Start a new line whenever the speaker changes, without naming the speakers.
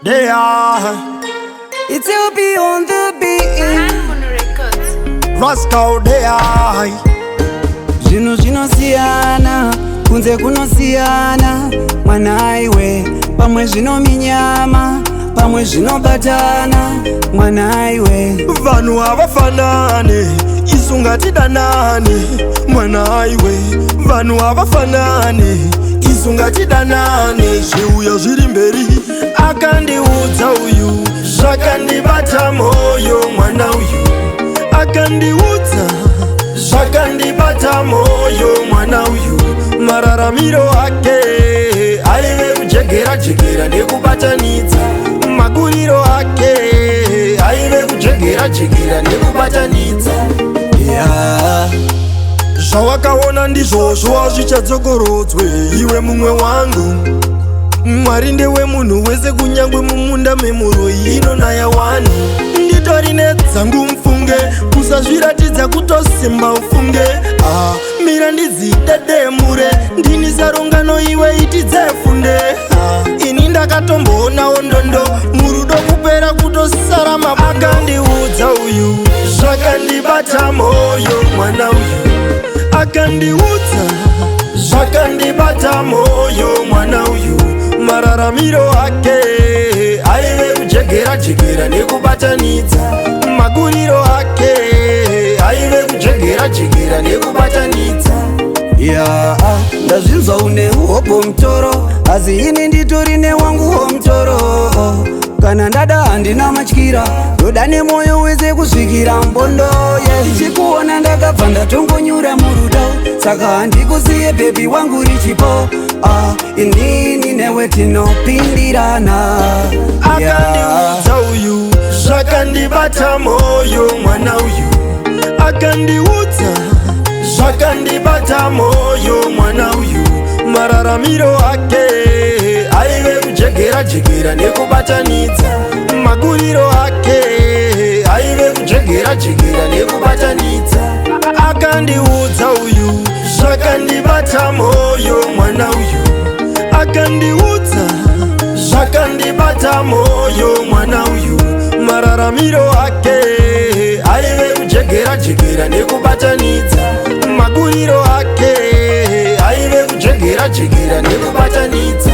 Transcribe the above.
They are.
It will be on the beat.
Rascal they are.
Zvinhu zvinosiyana, kunze kunosiyana. Mwana iwe, pamwe zvinominyama, pamwe zvinobatana. Mwana iwe,
vanhu havafanane, isu ngatidanane. Mwana iwe, vanhu havafanane, isu ngatidanane. Zviuya zviri mberi, akandiudza uyu, zvakandibata moyo. Mwana uyu akandiudza, zvakandibata moyo. Mwana uyu mararamiro ake aive kujegera jegera nekubatanidza. Maguriro ake aive kujegera jegera nekubatanidza.
yeah.
Zvawakaona ndizvozvo hazvichadzokorodzwe iwe mumwe wangu. Mwari ndewe munhu wese, kunyangwe mumunda memuroi inonaya wani. Nditori nedzangu mfunge, usazviratidza kutosimba ufunge. Mira ndidzidedemure, ndini sarungano iwe itidzefunde. Ini ndakatomboonawo ndondo, murudo kupera kutosara mababa. Akandiudza uyu, zvakandibata moyo. Mwana uyu akandiudza, zvakandibata moyo. Mwana uyu mararamiro ake aive kujegera jegera nekubatanidza. Maguriro ake aive kujegera jegera nekubatanidza.
Yeah, ndazvinzwa une hopo mutoro, asi ini nditori newanguwo mutoro. Kana ndada handina matyira, ndoda nemoyo wese kusvikira mbondo. Ndichikuona ndakabva ndatongonyura murudo, saka handikusiye bhebi wangu richipo. Inini newe tinopindirana.
Akandiudza uyu, zvakandibata moyo. Mwana uyu akandiudza, zvakandibata moyo. Mwana uyu mararamiro ake aive kujegera jegera nekubatanidza. Maguriro ake aive kujegera jegera nekubatanidza. Akandiudza uyu, zvakandibata moyo. Mwana uyu akandiudza, zvakandibata moyo. Mwana uyu mararamiro ake aive kujegera jegera nekubatanidza. Maguriro ake aive kujegera jegera nekubatanidza.